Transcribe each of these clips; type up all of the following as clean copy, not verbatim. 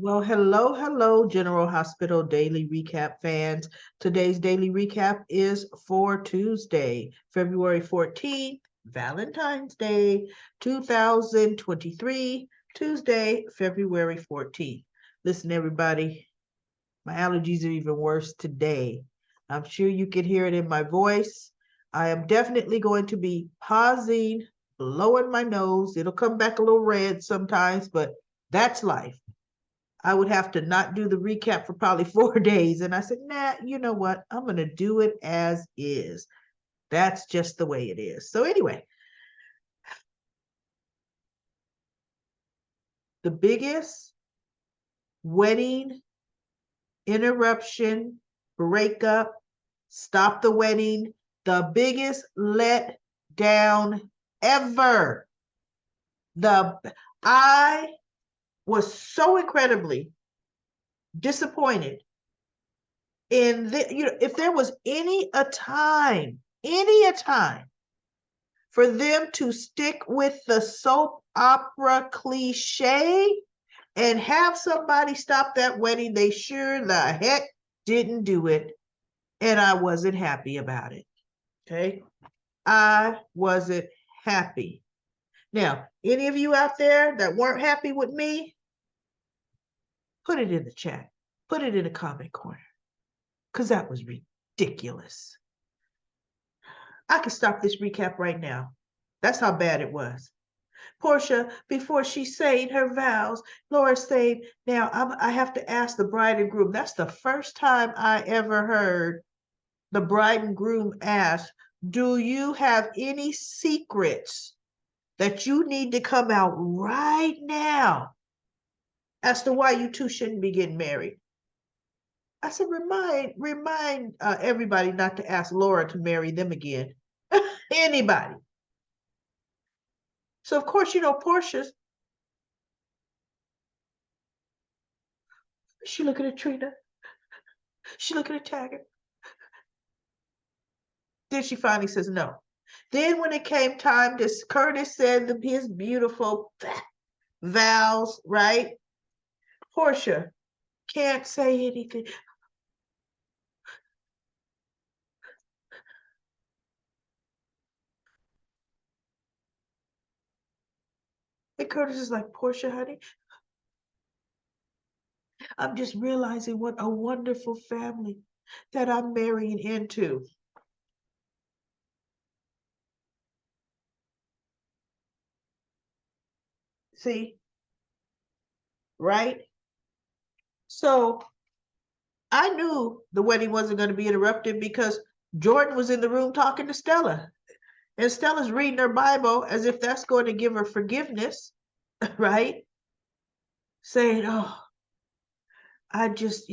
Well, hello, General Hospital Daily Recap fans. Today's daily recap is for Tuesday, February 14th, Valentine's Day, 2023, Tuesday, February 14th. Listen, everybody, my allergies are even worse today. I'm sure you can hear it in my voice. I am definitely going to be pausing, blowing my nose. It'll come back a little red sometimes, but that's life. I would have to not do the recap for probably 4 days. And I said, nah, you know what? I'm going to do it as is. That's just the way it is. So, anyway, the biggest wedding interruption, breakup, stop the wedding, the biggest let down ever. The I was so incredibly disappointed in if there was any a time for them to stick with the soap opera cliche and have somebody stop that wedding, they sure the heck didn't do it. And I wasn't happy about it. Okay. I wasn't happy. Now, any of you out there that weren't happy with me, put it in the chat, put it in the comment corner, because that was ridiculous. I could stop this recap right now. That's how bad it was. Portia, before she said her vows, Laura said, now I have to ask the bride and groom. That's the first time I ever heard the bride and groom ask, do you have any secrets that you need to come out right now as to why you two shouldn't be getting married? I said, remind everybody not to ask Laura to marry them again. Anybody. So of course, Portia's. She looking at Trina. She looking at Taggart. Then she finally says no. Then when it came time, this Curtis said his beautiful vows, right? Portia can't say anything. And Curtis is like, Portia, honey, I'm just realizing what a wonderful family that I'm marrying into. See, right? So I knew the wedding wasn't going to be interrupted because Jordan was in the room talking to Stella. And Stella's reading her Bible as if that's going to give her forgiveness, right? Saying, oh, I just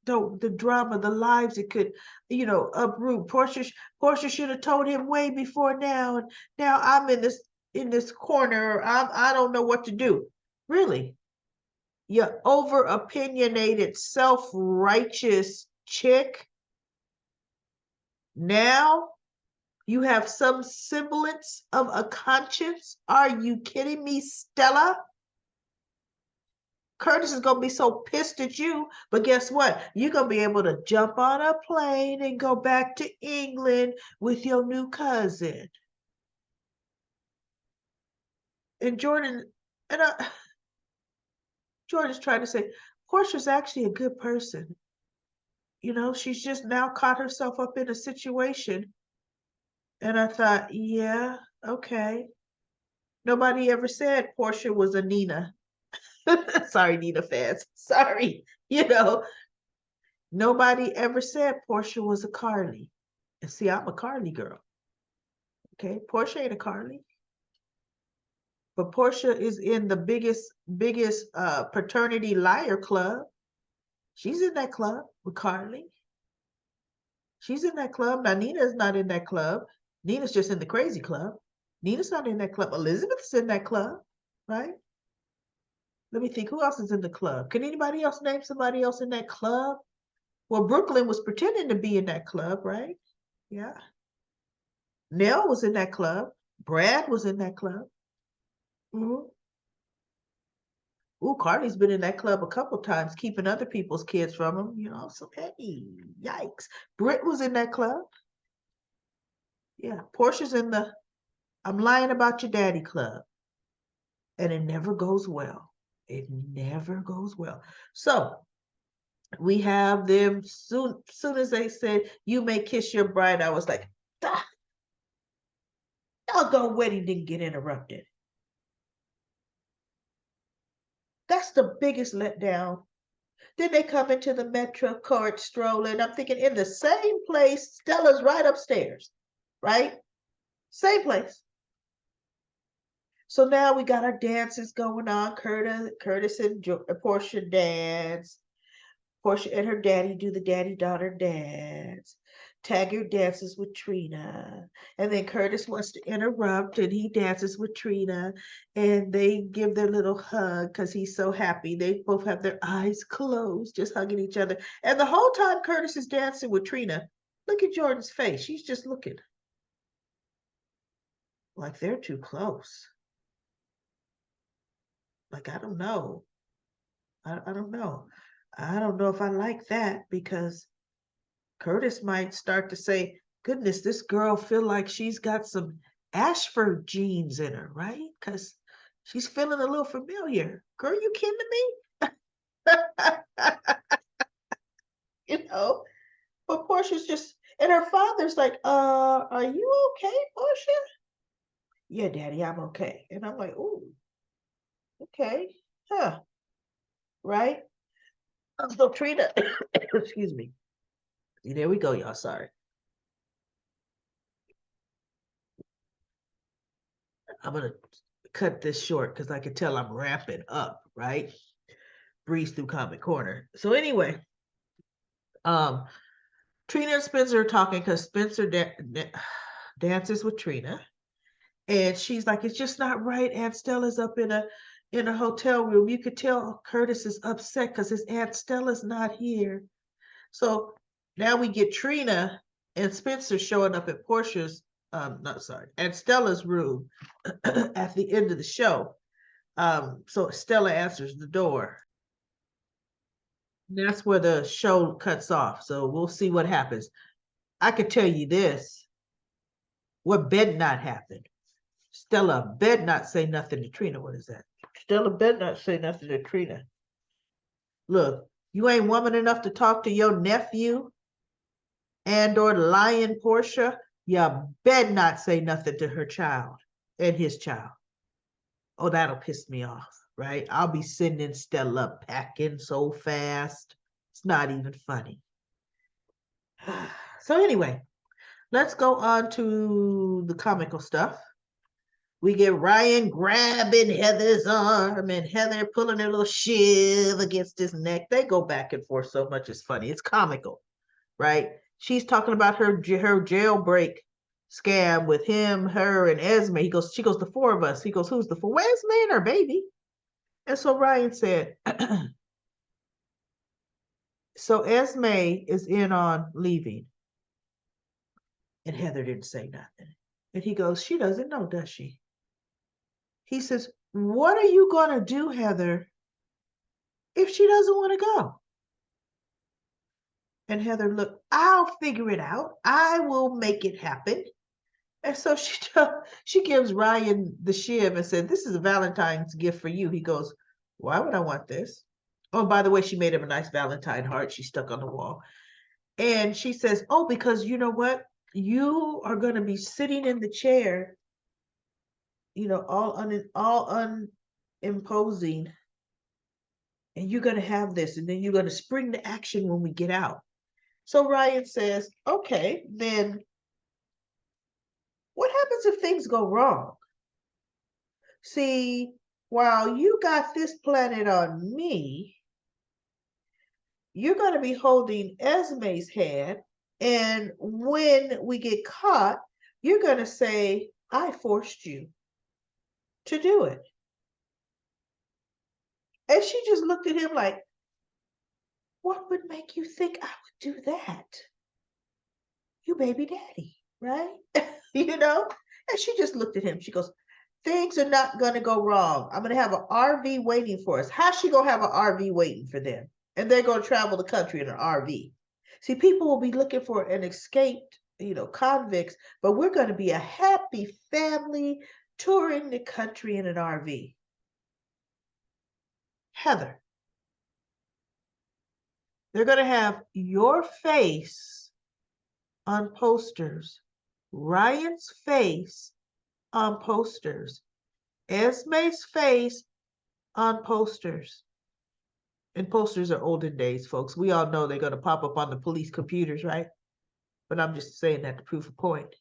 don't, the drama, the lives it could, uproot. Portia should have told him way before now. And now I'm in this corner. I don't know what to do. Really? You over opinionated, self-righteous chick. Now you have some semblance of a conscience. Are you kidding me, Stella? Curtis is going to be so pissed at you, but guess what? You're going to be able to jump on a plane and go back to England with your new cousin. And and Jordan's trying to say, Portia's actually a good person. She's just now caught herself up in a situation. And I thought, yeah, okay. Nobody ever said Portia was a Nina. Sorry, Nina fans. Sorry. Nobody ever said Portia was a Carly. And see, I'm a Carly girl. Okay, Portia ain't a Carly, but Portia is in the biggest paternity liar club. She's in that club with Carly. She's in that club. Now Nina's not in that club. Nina's just in the crazy club. Nina's not in that club. Elizabeth's in that club, right? Let me think. Who else is in the club? Can anybody else name somebody else in that club? Well, Brooklyn was pretending to be in that club, right? Yeah. Nell was in that club. Brad was in that club. Mhm. Ooh, Carly's been in that club a couple times, keeping other people's kids from them, So, hey, yikes. Britt was in that club. Yeah, Portia's in the I'm lying about your daddy club. And it never goes well. It never goes well. So we have them soon as they said, you may kiss your bride. I was like, ah, doggone wedding didn't get interrupted. That's the biggest letdown. Then they come into the Metro cart strolling. I'm thinking in the same place, Stella's right upstairs, right? Same place. So now we got our dances going on. Curtis and Portia dance. Portia and her daddy do the daddy-daughter dance. Taggart dances with Trina. And then Curtis wants to interrupt and he dances with Trina. And they give their little hug because he's so happy. They both have their eyes closed, just hugging each other. And the whole time Curtis is dancing with Trina, look at Jordan's face. She's just looking like they're too close. Like, I don't know. I don't know. I don't know if I like that because Curtis might start to say, goodness, this girl feel like she's got some Ashford genes in her, right? Because she's feeling a little familiar. Girl, you kidding me? you know, but Portia's just, and her father's like, are you okay, Portia? Yeah, Daddy, I'm okay. And I'm like, oh, okay, huh, right? So Trina, excuse me. There we go, y'all. Sorry. I'm gonna cut this short because I can tell I'm ramping up, right? Breeze through Comic Corner. So anyway, um, Trina and Spencer are talking because Spencer dances with Trina, and she's like, "It's just not right." Aunt Stella's up in a hotel room. You could tell Curtis is upset because his Aunt Stella's not here. So now we get Trina and Spencer showing up at Portia's, not sorry, at Stella's room at the end of the show. So Stella answers the door. And that's where the show cuts off. So we'll see what happens. I could tell you this: what bet not happen? Stella bet not say nothing to Trina. What is that? Stella bet not say nothing to Trina. Look, you ain't woman enough to talk to your nephew and or lying Portia. You bet not say nothing to her child and his child. Oh, that'll piss me off, right? I'll be sending Stella packing so fast. It's not even funny. So anyway, let's go on to the comical stuff. We get Ryan grabbing Heather's arm and Heather pulling her little shiv against his neck. They go back and forth so much. It's funny. It's comical, right? She's talking about her jailbreak scam with him, her, and Esme. She goes, the four of us. He goes, who's the four? Well, Esme and her baby. And so Ryan said, so Esme is in on leaving. And Heather didn't say nothing. And he goes, she doesn't know, does she? He says, what are you going to do, Heather, if she doesn't want to go? And Heather, look, I'll figure it out. I will make it happen. And so she gives Ryan the shiv and said, this is a Valentine's gift for you. He goes, why would I want this? Oh, by the way, she made him a nice Valentine heart she stuck on the wall. And she says, oh, because you know what? You are going to be sitting in the chair, all unimposing, and you're going to have this, and then you're going to spring the action when we get out. So Ryan says, okay, then what happens if things go wrong? See, while you got this planet on me, you're going to be holding Esme's hand. And when we get caught, you're going to say, I forced you to do it. And she just looked at him like, what would make you think I would do that? You baby daddy, right? And she just looked at him. She goes, things are not going to go wrong. I'm going to have an RV waiting for us. How's she going to have an RV waiting for them? And they're going to travel the country in an RV. See, people will be looking for an escaped, convicts, but we're going to be a happy family touring the country in an RV. Heather, they're going to have your face on posters, Ryan's face on posters, Esme's face on posters. And posters are olden days, folks. We all know they're going to pop up on the police computers, right? But I'm just saying that to prove a point.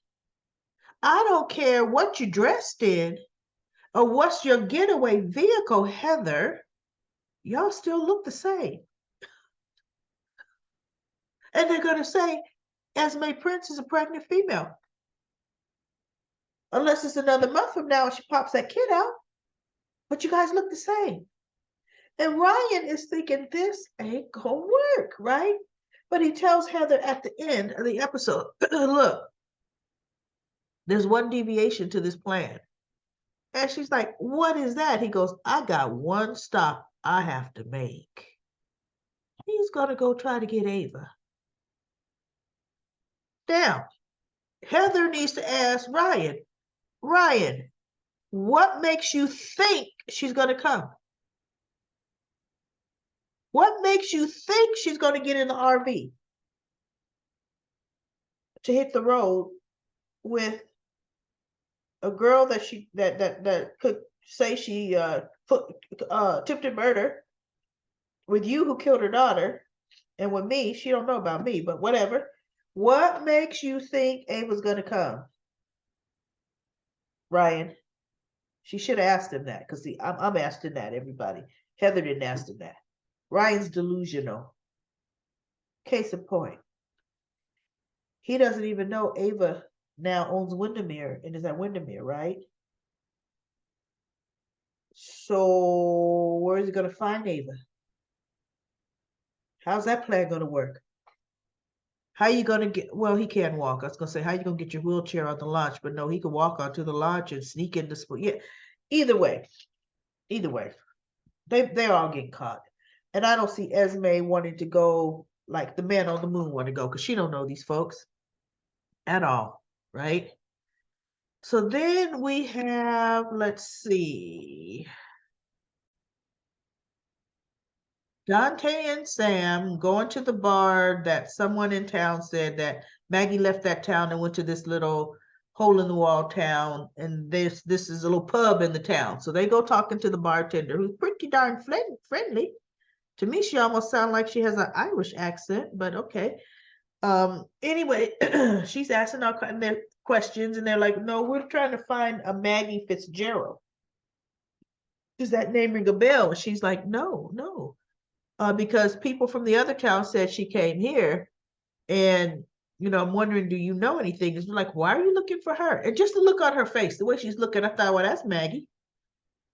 I don't care what you're dressed in or what's your getaway vehicle, Heather. Y'all still look the same. And they're going to say, Esme Prince is a pregnant female. Unless it's another month from now and she pops that kid out. But you guys look the same. And Ryan is thinking this ain't gonna work, right? But he tells Heather at the end of the episode, look, there's one deviation to this plan. And she's like, what is that? He goes, I got one stop I have to make. He's gonna go try to get Ava. Now, Heather needs to ask Ryan, what makes you think she's gonna come? What makes you think she's gonna get in the RV to hit the road with a girl that could say she attempted murder, with you who killed her daughter, and with me, she don't know about me, but whatever. What makes you think Ava's gonna come? Ryan, she should have asked him that, because I'm asking that, everybody. Heather didn't ask him that. Ryan's delusional. Case in point. He doesn't even know Ava now owns Windermere and is at Windermere, right? So where is he going to find Ava? How's that plan going to work? How are you going to get, well, he can't walk. I was going to say, how are you going to get your wheelchair on the launch? But no, he can walk onto the launch and sneak into, yeah. Either way, they're all getting caught. And I don't see Esme wanting to go like the man on the moon want to go, because she don't know these folks at all, right? So then we have, let's see, Dante and Sam going to the bar that someone in town said that Maggie left that town and went to this little hole in the wall town, and this is a little pub in the town. So they go talking to the bartender, who's pretty darn friendly. To me, she almost sounds like she has an Irish accent, but okay. Anyway, she's asking all kind of questions, and they're like, no, we're trying to find a Maggie Fitzgerald. Does that name ring a bell? And she's like, no. Because people from the other town said she came here, and I'm wondering, do you know anything? It's like, why are you looking for her? And just the look on her face, the way she's looking, I thought, well, that's Maggie.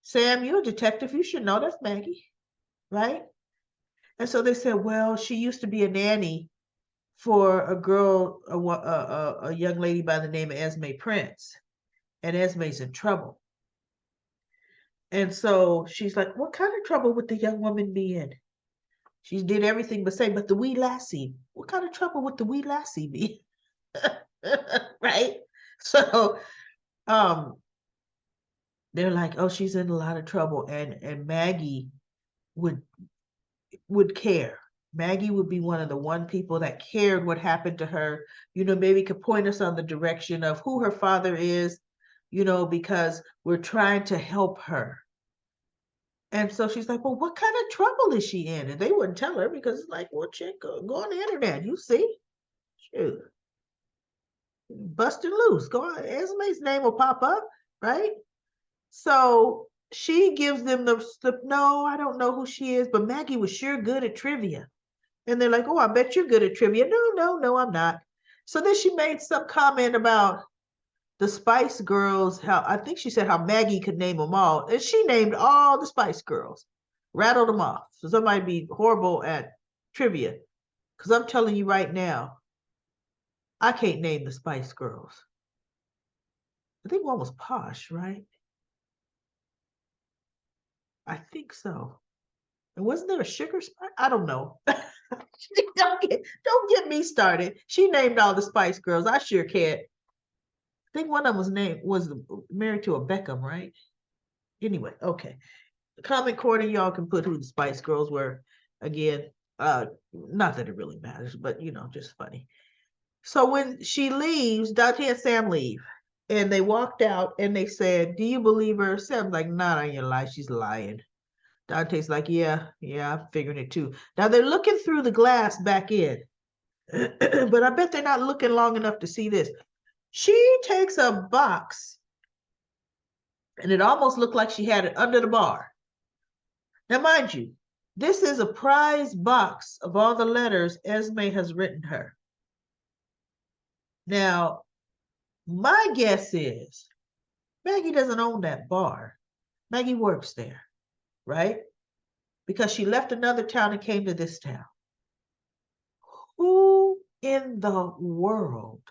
Sam, you're a detective, you should know that's Maggie, right? And so they said, well, she used to be a nanny for a girl, a young lady by the name of Esme Prince, and Esme's in trouble. And so she's like, what kind of trouble would the young woman be in? She did everything but say, but the wee lassie, what kind of trouble would the wee lassie be? Right? So they're like, oh, she's in a lot of trouble. And Maggie would care. Maggie would be one of the one people that cared what happened to her, maybe could point us on the direction of who her father is, because we're trying to help her. And so she's like, well, what kind of trouble is she in? And they wouldn't tell her, because it's like, well, chick, go on the internet. You see? Shoot. Busting loose. Go on. Esme's name will pop up, right? So she gives them the no, I don't know who she is, but Maggie was sure good at trivia. And they're like, oh, I bet you're good at trivia. No, I'm not. So then she made some comment about the Spice Girls, how I think she said how Maggie could name them all. And she named all the Spice Girls, rattled them off. So somebody be horrible at trivia. Because I'm telling you right now, I can't name the Spice Girls. I think one was Posh, right? I think so. And wasn't there a sugar spice? I don't know. Don't get me started. She named all the Spice Girls. I sure can't. I think one of them was married to a Beckham, right? Anyway, okay. Comment corner, y'all can put who the Spice Girls were. Again, not that it really matters, but just funny. So when she leaves, Dante and Sam leave. And they walked out and they said, "Do you believe her?" Sam's like, "Not on your life. She's lying." Dante's like, "Yeah, I'm figuring it too." Now they're looking through the glass back in, but I bet they're not looking long enough to see this. She takes a box, and it almost looked like she had it under the bar. Now, mind you, this is a prize box of all the letters Esme has written her. Now, my guess is Maggie doesn't own that bar. Maggie works there, right? Because she left another town and came to this town. Who in the world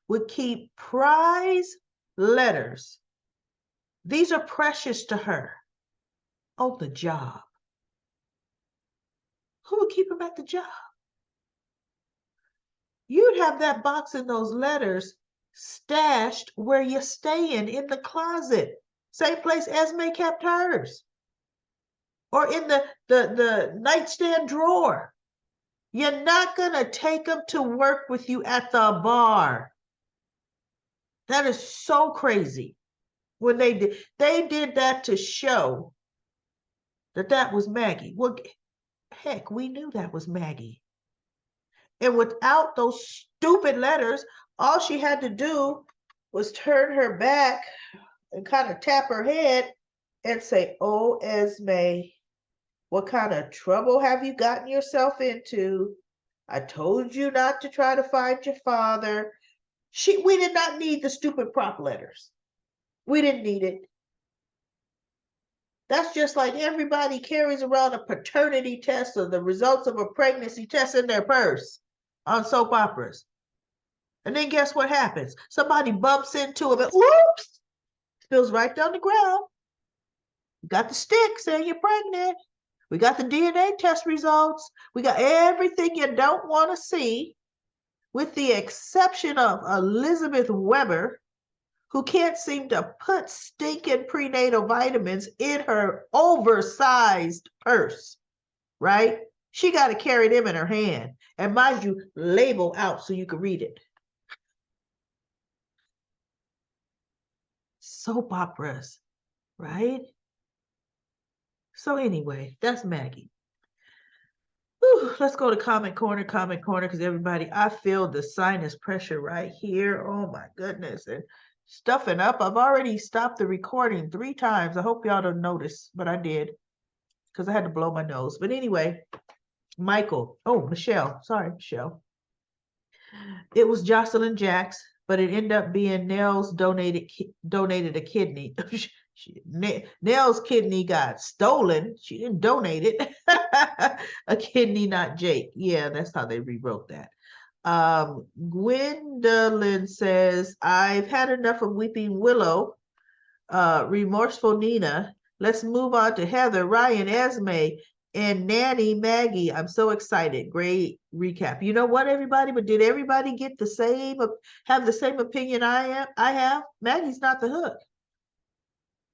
would keep prize letters? These are precious to her on the job. Who would keep them at the job? You'd have that box and those letters stashed where you're staying in the closet. Same place Esme kept hers. Or in the nightstand drawer. You're not going to take them to work with you at the bar. That is so crazy. When they did that to show that was Maggie. Well, heck, we knew that was Maggie. And without those stupid letters, all she had to do was turn her back and kind of tap her head and say, "Oh, Esme, what kind of trouble have you gotten yourself into? I told you not to try to find your father." We did not need the stupid prop letters. We didn't need it. That's just like everybody carries around a paternity test or the results of a pregnancy test in their purse on soap operas. And then guess what happens? Somebody bumps into them and whoops, spills right down the ground. You got the stick saying you're pregnant. We got the DNA test results. We got everything you don't want to see, with the exception of Elizabeth Weber, who can't seem to put stinking prenatal vitamins in her oversized purse, right? She got to carry them in her hand. And mind you, label out so you can read it. Soap operas, right? So anyway, that's Maggie. Whew, let's go to comment corner, because everybody, I feel the sinus pressure right here. Oh my goodness. And stuffing up. I've already stopped the recording 3 times. I hope y'all don't notice, but I did because I had to blow my nose. But anyway, Michelle. Sorry, Michelle. It was Jocelyn Jacks, but it ended up being Nell's donated a kidney. Nell's kidney got stolen. She didn't donate it. A kidney, not Jake. Yeah, that's how they rewrote that. Gwendolyn says, "I've had enough of Weeping Willow, remorseful Nina. Let's move on to Heather, Ryan, Esme, and Nanny Maggie. I'm so excited." Great recap. You know what, everybody? But did everybody have the same opinion I have? Maggie's not the hook.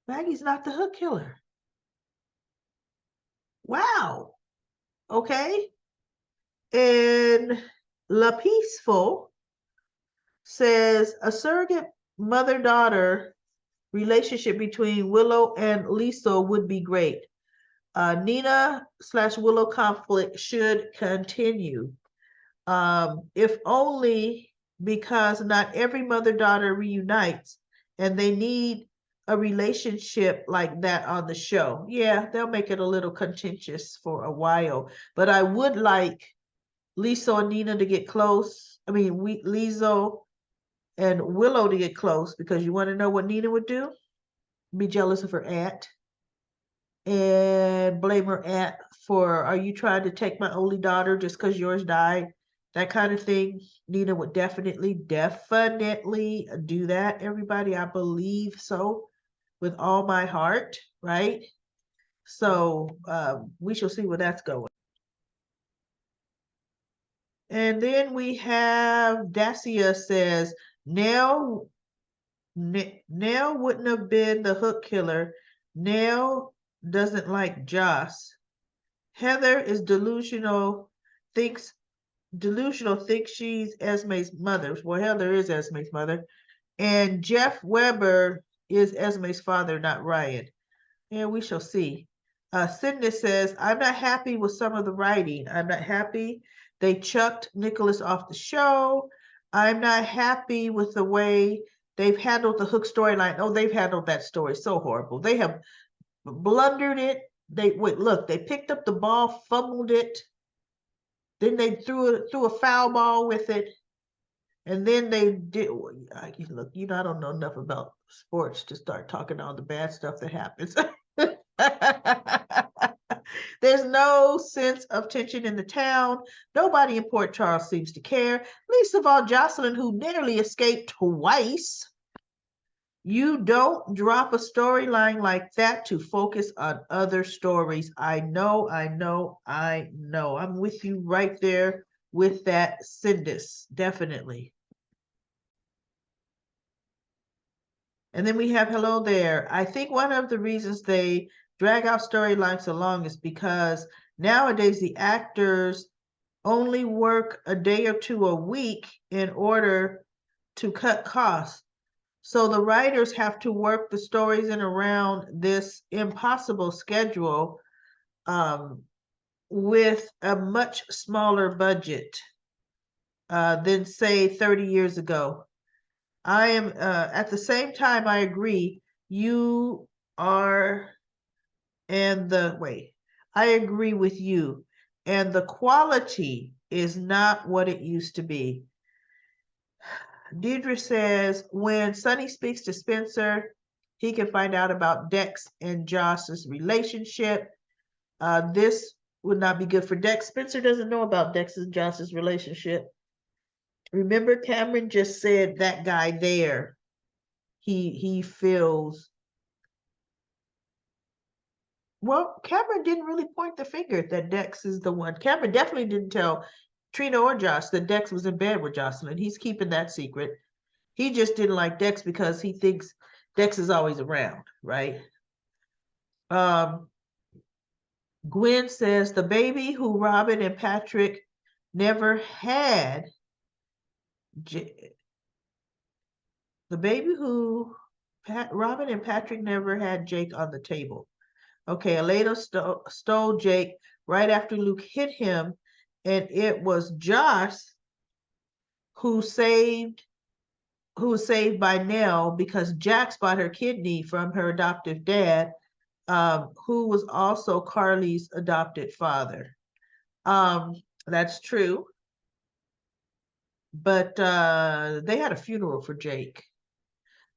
Maggie's not the hook killer. Wow. Okay. And La Peaceful says a surrogate mother-daughter relationship between Willow and Lisa would be great. Nina/Willow conflict should continue. If only because not every mother-daughter reunites, and they need a relationship like that on the show. Yeah, they'll make it a little contentious for a while, but I would like Lisa and Nina to get close. I mean, Lisa and Willow to get close, because you want to know what Nina would do? Be jealous of her aunt and blame her aunt for, "Are you trying to take my only daughter just because yours died?" That kind of thing. Nina would definitely do that, everybody. I believe so. with all my heart, right? So we shall see where that's going. And then we have Dacia says, Nell wouldn't have been the hook killer. Nell doesn't like Joss. Heather is thinks thinks she's Esme's mother. Well, Heather is Esme's mother. And Jeff Weber is Esme's father, not Ryan. And we shall see. Sydney says, I'm not happy with some of the writing. I'm not happy they chucked Nicholas off the show. I'm not happy with the way they've handled the Hook storyline. Oh, they've handled that story so horrible. They have blundered it. They picked up the ball, fumbled it, then they threw a foul ball with it, and then they did. Look, I don't know enough about sports to start talking all the bad stuff that happens. There's no sense of tension in the town. Nobody in Port Charles seems to care, least of all Jocelyn, who narrowly escaped twice. You don't drop a storyline like that to focus on other stories. I know. I'm with you right there with that, Cindis, definitely. And then we have hello there. I think one of the reasons they drag out storylines so long is because nowadays the actors only work a day or two a week in order to cut costs. So the writers have to work the stories in around this impossible schedule with a much smaller budget than, say, 30 years ago. I am, at the same time, I agree, you are, I agree with you. And the quality is not what it used to be. Deirdre says, when Sonny speaks to Spencer, he can find out about Dex and Joss's relationship. This would not be good for Dex. Spencer doesn't know about Dex and Joss's relationship. Remember, Cameron just said that guy there, he feels. Well, Cameron didn't really point the finger that Dex is the one. Cameron definitely didn't tell Trina or Joss that Dex was in bed with Jocelyn. He's keeping that secret. He just didn't like Dex because he thinks Dex is always around, right? Gwen says the baby who Robin and Patrick never had, the baby who Robin and Patrick never had Jake on the table. Okay, Elena stole Jake right after Luke hit him, and it was Josh who was saved by Nell because Jax bought her kidney from her adoptive dad, who was also Carly's adopted father. That's true. But they had a funeral for Jake.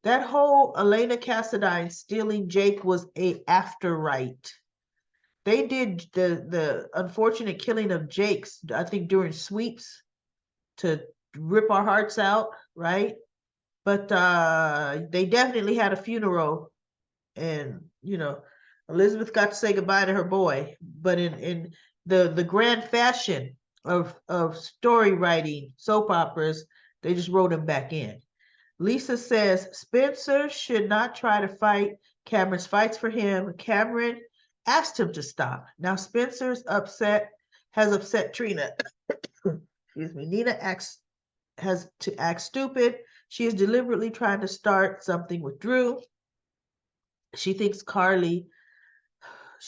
That whole Elena Cassadine stealing Jake was a after right. They did the unfortunate killing of Jake's, I think, during sweeps to rip our hearts out, right? But they definitely had a funeral, and Elizabeth got to say goodbye to her boy. But in the grand fashion of story writing soap operas, they just wrote him back in. Lisa says Spencer should not try to fight. Cameron's fights for him. Cameron asked him to stop. Now Spencer's has upset Trina. Excuse me. Nina has to act stupid. She is deliberately trying to start something with Drew. She thinks Carly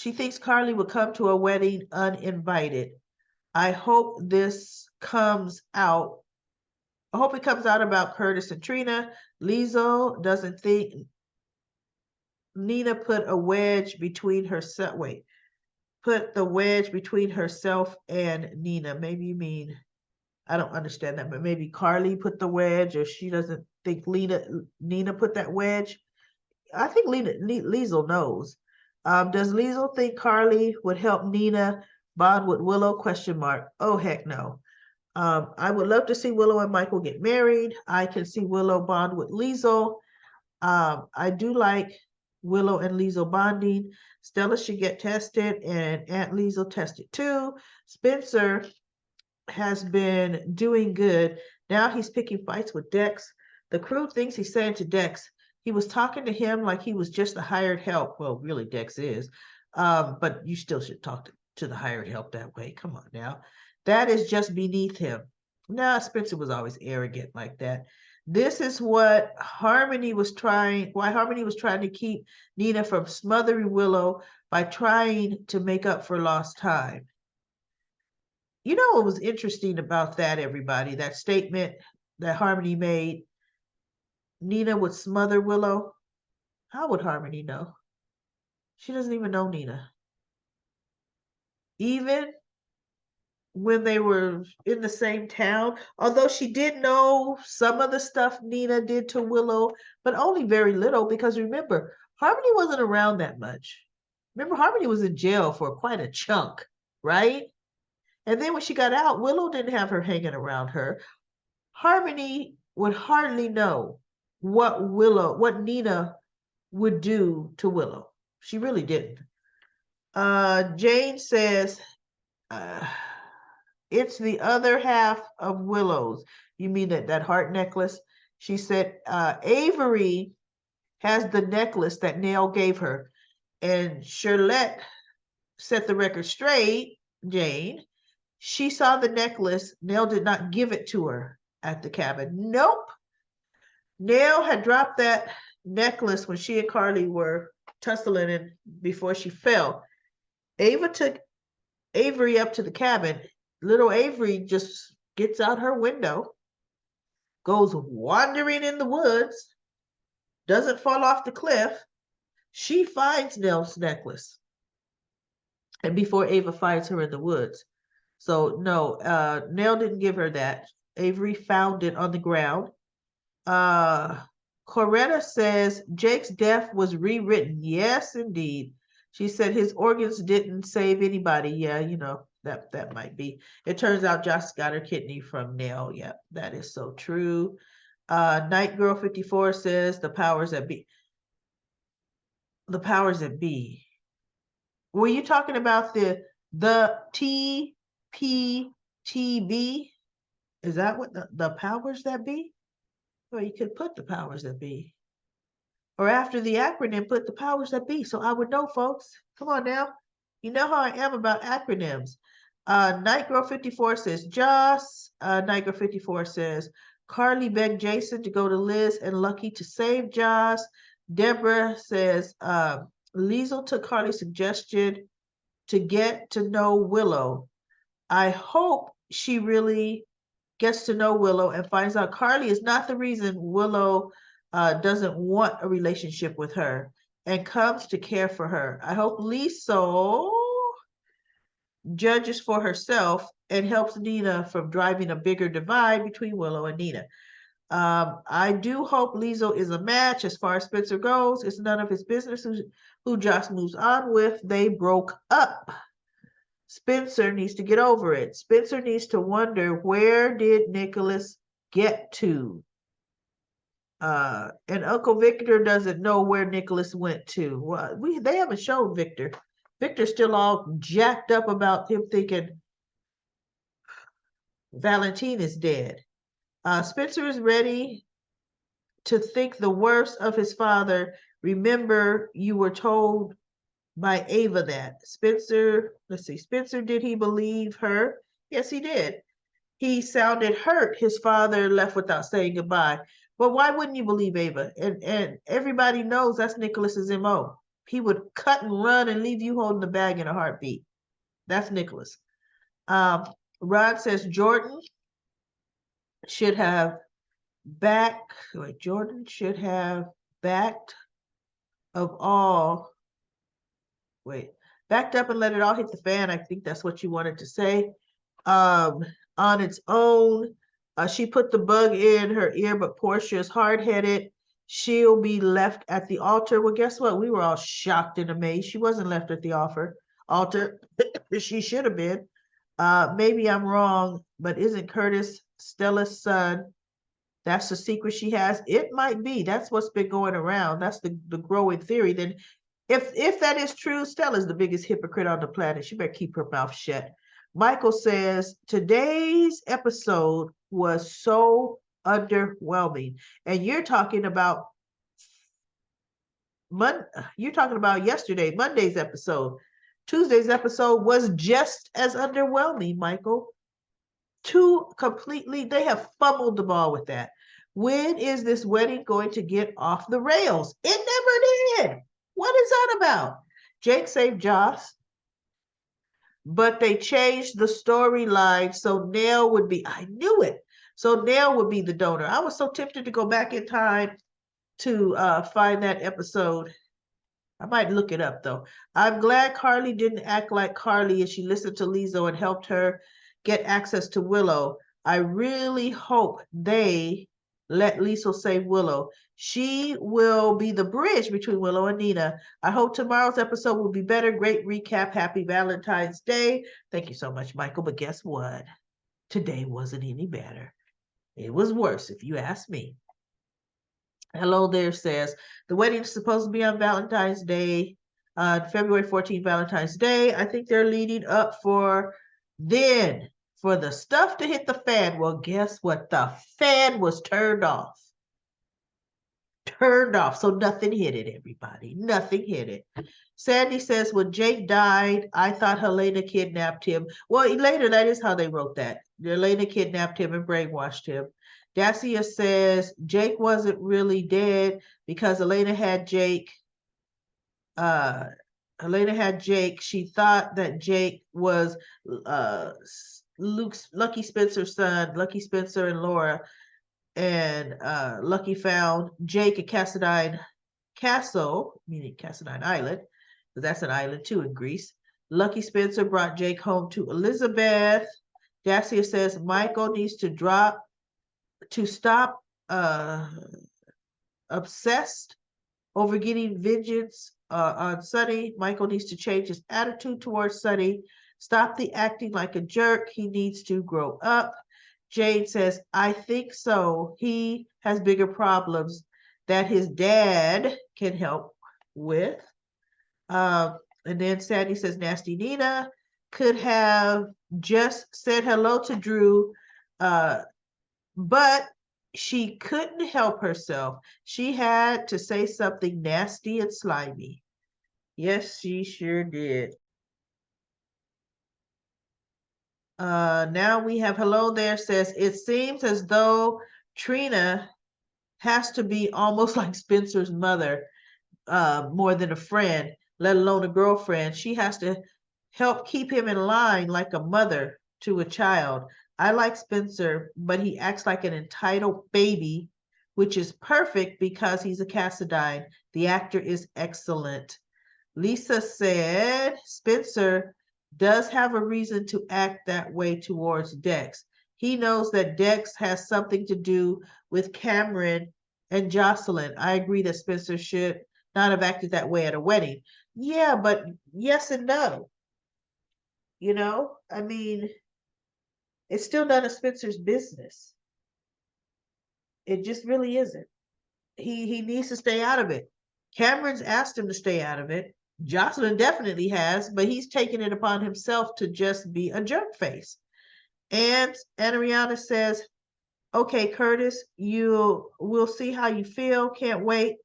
would come to a wedding uninvited. I hope this comes out. I hope it comes out about Curtis and Trina. Liesl doesn't think Nina put the wedge between herself and Nina. Maybe you mean, I don't understand that, but maybe Carly put the wedge, or she doesn't think Nina put that wedge. I think Liesl knows. Does Liesl think Carly would help Nina bond with Willow? ? Oh, heck no. I would love to see Willow and Michael get married. I can see Willow bond with Liesl. I do like Willow and Liesel bonding. Stella should get tested, and Aunt Liesel tested too. Spencer has been doing good. Now he's picking fights with Dex. The crew thinks he's saying to Dex, he was talking to him like he was just a hired help. Well, really, Dex is. But you still should talk to the hired help that way. Come on now. That is just beneath him. Nah, Spencer was always arrogant like that. This is what why Harmony was trying to keep Nina from smothering Willow by trying to make up for lost time. You know what was interesting about that, everybody? That statement that Harmony made, Nina would smother Willow. How would Harmony know? She doesn't even know Nina. Even when they were in the same town, although she did know some of the stuff Nina did to Willow, but only very little, because remember, Harmony wasn't around that much. Remember, Harmony was in jail for quite a chunk, right? And then when she got out, Willow didn't have her hanging around her. Harmony would hardly know what Nina would do to Willow. She really didn't. Jane says, it's the other half of Willow's. You mean that heart necklace? She said, Avery has the necklace that Nell gave her. And Charlotte set the record straight, Jane. She saw the necklace. Nell did not give it to her at the cabin. Nope. Nell had dropped that necklace when she and Carly were tussling and before she fell. Ava took Avery up to the cabin. Little Avery just gets out her window, goes wandering in the woods, doesn't fall off the cliff. She finds Nell's necklace. And before Ava finds her in the woods. So no, Nell didn't give her that. Avery found it on the ground. Coretta says Jake's death was rewritten. Yes, indeed. She said his organs didn't save anybody. Yeah, you know, that might be. It turns out Joss got her kidney from Nell. Yeah, that is so true. Night Girl 54 says the powers that be. The powers that be. Were you talking about the TPTB? Is that what the powers that be? Or you could put the powers that be. Or after the acronym, put the powers that be. So I would know, folks. Come on now. You know how I am about acronyms. Night Girl 54 says Joss. Night Girl 54 says Carly begged Jason to go to Liz and Lucky to save Joss. Deborah says Liesel took Carly's suggestion to get to know Willow. I hope she really gets to know Willow and finds out Carly is not the reason Willow doesn't want a relationship with her and comes to care for her. I hope Liesel judges for herself and helps Nina from driving a bigger divide between Willow and Nina. I do hope Liesel is a match as far as Spencer goes. It's none of his business who Joss moves on with. They broke up. Spencer needs to get over it. Spencer needs to wonder, where did Nicholas get to? And Uncle Victor doesn't know where Nicholas went to. Well, they haven't shown Victor. Victor's still all jacked up about him thinking Valentine is dead. Spencer is ready to think the worst of his father. Remember, you were told by Ava that. Spencer, let's see, Spencer, did he believe her? Yes, he did. He sounded hurt his father left without saying goodbye. But why wouldn't you believe Ava? And everybody knows that's Nicholas's MO. He would cut and run and leave you holding the bag in a heartbeat. That's Nicholas. Rod says Jordan should have backed backed up and let it all hit the fan. I think that's what you wanted to say. On its own, she put the bug in her ear, but Portia's hard-headed. She'll be left at the altar. Well, guess what? We were all shocked and amazed. She wasn't left at the altar. She should have been. Maybe I'm wrong, but isn't Curtis Stella's son? That's the secret she has. It might be. That's what's been going around. That's the growing theory. Then if that is true, Stella's the biggest hypocrite on the planet. She better keep her mouth shut. Michael says today's episode was so underwhelming. And you're talking about yesterday, Monday's episode. Tuesday's episode was just as underwhelming, Michael. They have fumbled the ball with that. When is this wedding going to get off the rails? It never did. What is that about? Jake saved Joss, but they changed the storyline so Nell would be, I knew it. So Nell would be the donor. I was so tempted to go back in time to find that episode. I might look it up though. I'm glad Carly didn't act like Carly as she listened to Lizzo and helped her get access to Willow. I really hope they let Lisa save Willow. She will be the bridge between Willow and Nina. I hope tomorrow's episode will be better. Great recap. Happy Valentine's Day. Thank you so much, Michael. But guess what? Today wasn't any better. It was worse, if you ask me. Hello there says the wedding is supposed to be on Valentine's Day, February 14th, Valentine's Day. I think they're leading up for the stuff to hit the fan. Well, guess what? The fan was turned off. Turned off. So nothing hit it, everybody. Nothing hit it. Sandy says, when Jake died, I thought Helena kidnapped him. Well, later, that is how they wrote that. Helena kidnapped him and brainwashed him. Dacia says, Jake wasn't really dead because Helena had Jake. She thought that Jake was Lucky Spencer's son, Lucky Spencer and Laura. And Lucky found Jake at Cassadine Castle, meaning Cassadine Island, because that's an island too in Greece. Lucky Spencer brought Jake home to Elizabeth. Dacia says Michael needs to stop obsessed over getting vengeance on Sonny. Michael needs to change his attitude towards Sonny. Stop the acting like a jerk. He needs to grow up. Jade says, I think so. He has bigger problems that his dad can help with. And then Sandy says, Nasty Nina could have just said hello to Drew, but she couldn't help herself. She had to say something nasty and slimy. Yes, she sure did. Now we have hello there says, it seems as though Trina has to be almost like Spencer's mother, more than a friend, let alone a girlfriend. She has to help keep him in line like a mother to a child. I like Spencer, but he acts like an entitled baby, which is perfect because he's a Cassadine. The actor is excellent. Lisa said, Spencer does have a reason to act that way towards Dex. He knows that Dex has something to do with Cameron and Jocelyn. I agree that Spencer should not have acted that way at a wedding. Yeah, but yes and no. I mean, it's still none of Spencer's business. It just really isn't. He needs to stay out of it. Cameron's asked him to stay out of it. Jocelyn definitely has, but he's taken it upon himself to just be a jerk face. And Ariana says, okay, Curtis, we'll see how you feel. Can't wait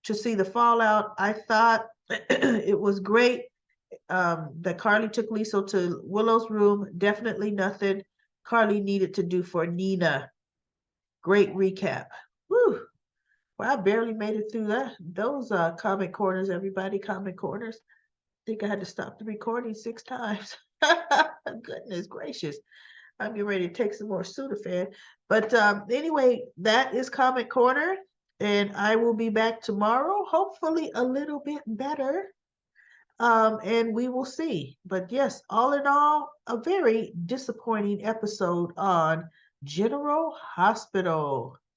to see the fallout. I thought it was great that Carly took Lisa to Willow's room. Definitely nothing Carly needed to do for Nina. Great recap. Whew. Well, I barely made it through those comment corners, everybody. Comment corners. I think I had to stop the recording 6 times. Goodness gracious. I'm getting ready to take some more Sudafed. But anyway, that is Comment Corner. And I will be back tomorrow, hopefully a little bit better. And we will see. But yes, all in all, a very disappointing episode on General Hospital.